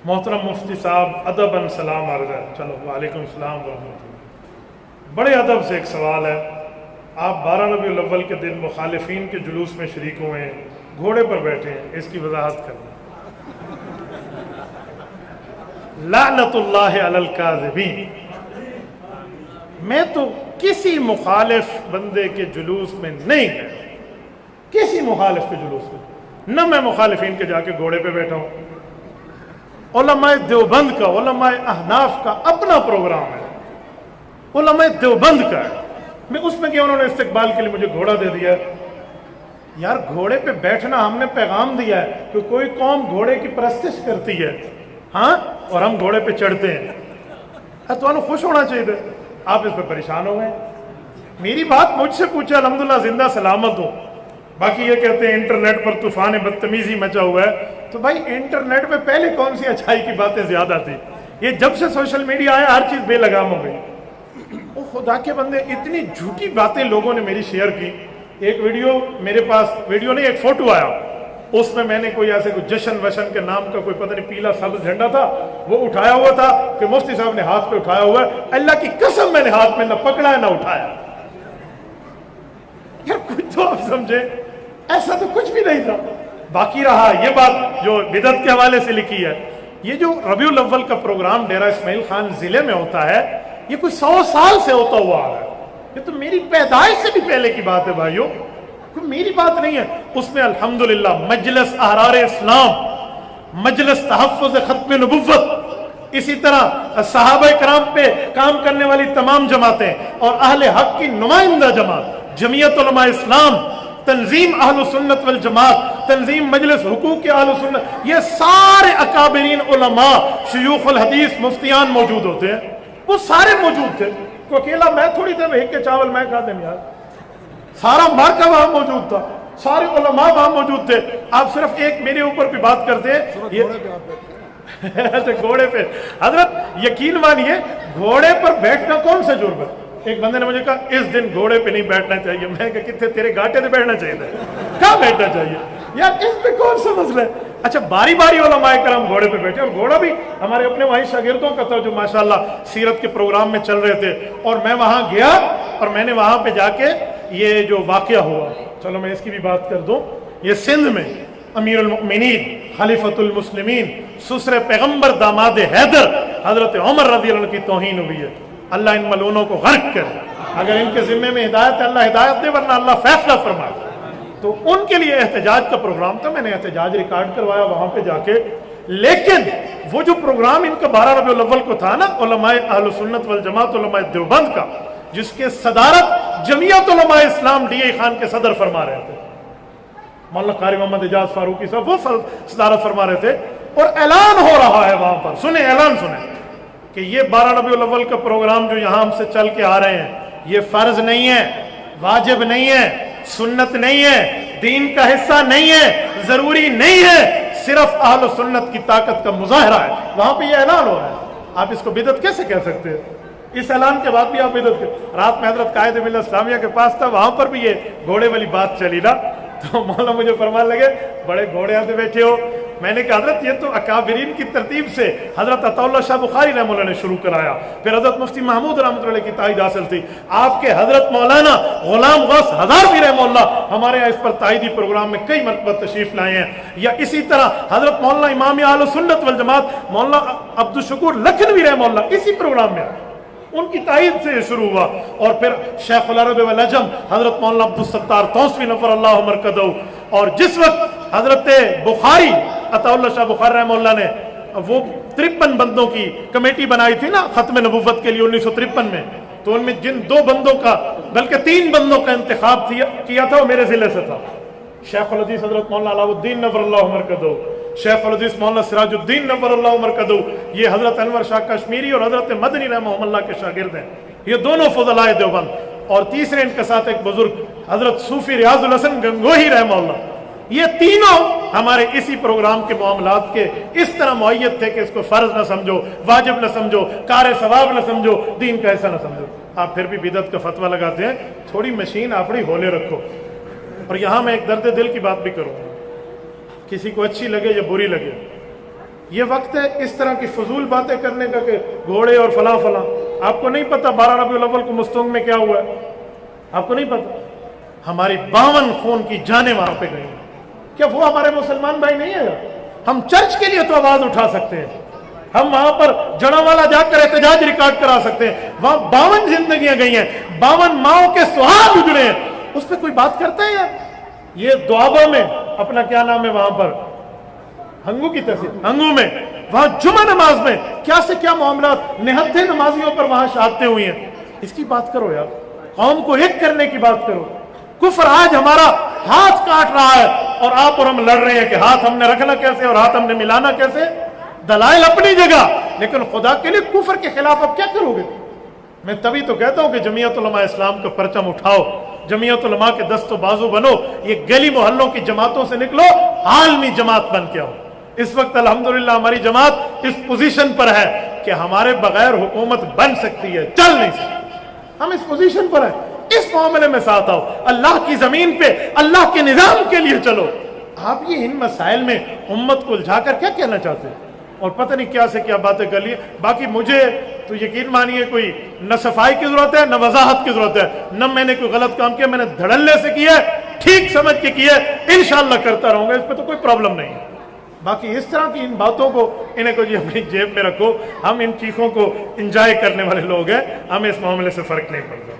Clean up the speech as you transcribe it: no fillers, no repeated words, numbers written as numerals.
मोहतरम मुफ्ती साहब अदबन सलाम अर्ज़ है। चलो वालेकुम सलाम रहमतुल्लाह। बड़े अदब से एक सवाल है, आप 12 रबीउल अव्वल के दिन मुखालिफिन के जुलूस में शरीक हुए हैं, घोड़े पर बैठे हैं, इसकी वजाहत करना। लानतुल्लाह अलल काज़िबीन। मैं तो किसी मुखालिफ बंदे के जुलूस में नहीं गया, किसी मुखालिफ के जुलूस में, न मैं मुखालिफिन के जाके घोड़े पे बैठा हूँ। उलमाए देवबंद का, उलमाए अहनाफ का अपना प्रोग्राम है, उलमाए देवबंद का है, मैं उसमें क्या उन्होंने इस्तिकबाल के लिए मुझे घोड़ा दे दिया। यार घोड़े पे बैठना हमने पैगाम दिया है कि कोई कौम घोड़े की परस्तिश करती है, हाँ, और हम घोड़े पे चढ़ते हैं, तो खुश होना चाहिए। आप इस पे परेशान हो गए। मेरी बात मुझसे पूछा, अल्हम्दुलिल्लाह जिंदा सलामत हो। बाकी ये कहते हैं इंटरनेट पर तूफान बदतमीजी मचा हुआ है, तो भाई इंटरनेट पे पहले कौन सी अच्छाई की बातें ज्यादा थी? ये जब से सोशल मीडिया आया हर चीज बेलगाम हो गई। ओ खुदा के बंदे, इतनी झूठी बातें लोगों ने मेरी शेयर की। एक वीडियो मेरे पास, वीडियो नहीं एक फोटो आया, उसमें मैंने कोई ऐसे कोई जश्न वशन के नाम का कोई पता नहीं पीला सब्ज झंडा था, वो उठाया हुआ था कि मुफ्ती साहब ने हाथ पे उठाया हुआ है। अल्लाह की कसम मैंने हाथ में न पकड़ा है न उठाया। यार कुछ तो आप समझे, ऐसा तो कुछ भी नहीं था। बाकी रहा ये बात जो बिदत के हवाले से लिखी है, ये जो रबीउल अव्वल का प्रोग्राम डेरा इस्माइल खान जिले में होता है, ये कोई 100 साल से होता हुआ आ रहा है। ये तो मेरी पैदाइश से भी पहले की बात है भाइयों, कोई मेरी बात नहीं है। उसमें अल्हम्दुलिल्लाह मजलिस अहरार इस्लाम, मजलिस तहफ़्फ़ुज़ खत्म नबुव्वत, इसी तरह सहाबा कराम पे काम करने वाली तमाम जमातें और अहले हक की नुमाइंदा जमात, जमीयत उलमा इस्लाम, तंजीम अहलुस सुन्नत वल जमात, तंजीम मजलिस हुकूक अहलुस सुन्नत, ये सारे अकाबिरीन उलमा, शयूखुल हदीस, मुफ्तियान मौजूद होते हैं। वो सारे मौजूद थे, तो अकेला मैं थोड़ी था भेज के चावल मैं खा दें यार। सारा मार्का वहां मौजूद था, सारे उलमा वहां मौजूद थे। आप सिर्फ एक मेरे ऊपर भी बात करते हैं, ये घोड़े पे हजरत यकीन मानिए, घोड़े पर बैठना कौन सा जुर्म है? एक बंदे ने मुझे कहा इस दिन घोड़े पे नहीं बैठना चाहिए। मैं कहा कितने तेरे घाटे पे बैठना चाहिए था, कहाँ बैठना चाहिए यार, इस पे कौन सा मसला है? अच्छा बारी बारी उलमाए करम घोड़े पे बैठे, और घोड़ा भी हमारे अपने वहीं शागिर्दों का था जो माशाल्लाह सीरत के प्रोग्राम में चल रहे थे। और मैं वहां गया और मैंने वहां पे जाके ये जो वाकया हुआ, चलो मैं इसकी भी बात कर दूं। ये सिंध में अमीरुल मुमिनीन खलीफतुल मुस्लिमीन सुसरे पैगंबर दामाद हैदर हजरत उमर रज़ियल्लाहु अन्हु की तौहीन हुई है। अल्लाह इन मलूनों को गर्क करे, अगर इनके जिम्मे में हिदायत है अल्लाह हिदायत दे, वरना अल्लाह फैसला फरमाए। तो उनके लिए एहतजाज का प्रोग्राम था, मैंने एहतजाज रिकॉर्ड करवाया वहां पे जाके। लेकिन वो जो प्रोग्राम इनका 12 रबीउल अव्वल को था ना, उलमाए अहलुस सुन्नत वल जमात, उलमाए देवबंद का, जिसके सदारत जमीयत उलमा इस्लाम DI खान के सदर फरमा रहे थे, मौलाना कारी मोहम्मद एजाज फारूकी साहब, वो सदारत फरमा रहे थे। और ऐलान हो रहा है वहां पर, सुने ऐलान सुने कि ये 12 रबीउल अव्वल का प्रोग्राम जो यहाँ हमसे चल के आ रहे हैं, ये फर्ज नहीं है, वाजिब नहीं है, सुन्नत नहीं है, दीन का हिस्सा नहीं है, जरूरी नहीं है, सिर्फ अहल सुन्नत की ताकत का मुजाहरा है। वहां पे ये ऐलान हो रहा है, आप इसको बिदत कैसे कह सकते हैं? इस ऐलान के बाद भी आप बिदत के। रात में हजरत कायद मिल्लत इस्लामिया के पास था, वहां पर भी ये घोड़े वाली बात चली ना, तो मौला मुझे फरमान लगे बड़े घोड़े आते बैठे हो। मैंने कहा हजरत ये तो अकाबिरीन की तरतीब से हजरत अताउल्लाह शाह बुखारी रहमतुल्लाह ने शुरू कराया, फिर हजरत मुफ्ती महमूद रहमतुल्लाह की ताईद हासिल थी, आपके हजरत मौलाना गुलाम गौस हज़ारवी रहमतुल्लाह हमारे यहाँ इस पर ताईदी प्रोग्राम में कई मरतबा तशरीफ लाए हैं। या इसी तरह हजरत मौलाना इमाम अहलुस सुन्नत वल जमात मौलाना अब्दुल शकूर लखनवी रहमतुल्लाह इसी प्रोग्राम में उनकी ताईद से शुरू हुआ। और फिर शेखुल अरब वल अजम हजरत मौलाना अब्दुल सत्तार तौसवी नफ़रल्लाहु मरकदहू, और जिस वक्त हजरत बुखारी अताउल्लाह शाह बुखारी रहमतुल्लाह ने वो 53 बंदों की कमेटी बनाई थी ना खत्म नबुव्वत के लिए 1953 में, तो उनमें जिन 2 बंदों का बल्कि 3 बंदों का इंतखाब किया था वो मेरे जिले से था। शेखुल हदीस हजरत मौलाना अलाउद्दीन नव्वरल्लाहु मरकदहू, शेखुल हदीस मौलाना सिराजुद्दीन नव्वरल्लाहु मरकदहू, ये हजरत अनवर शाह कश्मीरी और हजरत मदनी रहमहुल्लाह के शागिर्द हैं, ये दोनों फुज़लाए देवबंद। और तीसरे इनके साथ एक बुजुर्ग हजरत सूफी रियाजुल हसन गंगोही रहमहुल्लाह, ये तीनों हमारे इसी प्रोग्राम के मामलात के इस तरह मुअय्यद थे कि इसको फर्ज न समझो, वाजिब न समझो, कार सवाब न समझो, दीन का ऐसा न समझो। आप फिर भी बिदत का फतवा लगाते हैं, थोड़ी मशीन अपनी होले रखो। और यहाँ मैं एक दर्द दिल की बात भी करूँ, किसी को अच्छी लगे या बुरी लगे, یہ وقت ہے اس طرح کی فضول باتیں کرنے کا کہ گھوڑے اور فلاں فلاں. آپ کو نہیں پتا 12 ربیع الاول کو مستونگ میں کیا ہوا ہے؟ آپ کو نہیں پتا؟ ہماری 52 خون کی جانیں وہاں پہ گئی. کیا وہ ہمارے مسلمان بھائی نہیں ہے؟ ہم چرچ کے لیے تو آواز اٹھا سکتے ہیں, ہم وہاں پر جڑا والا جا کر احتجاج ریکارڈ کرا سکتے ہیں. وہاں 52 زندگیاں گئی ہیں, 52 ماؤں کے سہاگ اجڑے ہیں, اس پہ کوئی بات کرتا ہے یار؟ یہ دوابہ میں اپنا کیا نام ہے وہاں پر, ہنگو کی تحصیل ہنگو میں, وہاں جمعہ نماز میں کیا سے کیا معاملات, نہتے نمازیوں پر وہاں شہادتیں ہوئی ہیں. اس کی بات کرو یار, قوم کو ایک کرنے کی بات کرو. کفر آج ہمارا ہاتھ کاٹ رہا ہے اور آپ اور ہم لڑ رہے ہیں کہ ہاتھ ہم نے رکھنا کیسے اور ہاتھ ہم نے ملانا کیسے. دلائل اپنی جگہ, لیکن خدا کے لیے کفر کے خلاف اب کیا کرو گے؟ میں تبھی تو کہتا ہوں کہ جمعیت علماء اسلام کا پرچم اٹھاؤ, جمعیت علماء کے دست و بازو بنو, یہ گلی محلوں کی جماعتوں سے نکلو, عالمی جماعت بن کے آؤ. اس وقت الحمدللہ ہماری جماعت اس پوزیشن پر ہے کہ ہمارے بغیر حکومت بن سکتی ہے, چل نہیں سکتی. ہم اس پوزیشن پر ہیں, اس معاملے میں ساتھ آؤ, اللہ کی زمین پہ اللہ کے نظام کے لیے چلو. آپ یہ ان مسائل میں امت کو الجھا کر کیا کہنا چاہتے ہیں اور پتہ نہیں کیا سے کیا باتیں کر لی. باقی مجھے تو یقین مانیے کوئی نہ صفائی کی ضرورت ہے نہ وضاحت کی ضرورت ہے, نہ میں نے کوئی غلط کام کیا, میں نے دھڑلے سے کیا ہے, ٹھیک سمجھ کے کیا ہے, انشاءاللہ کرتا رہوں گا, اس پہ تو کوئی پرابلم نہیں ہے. باقی اس طرح کی ان باتوں کو انہیں کو جی اپنی جیب میں رکھو, ہم ان چیزوں کو انجوائے کرنے والے لوگ ہیں, ہمیں اس معاملے سے فرق نہیں پڑتا.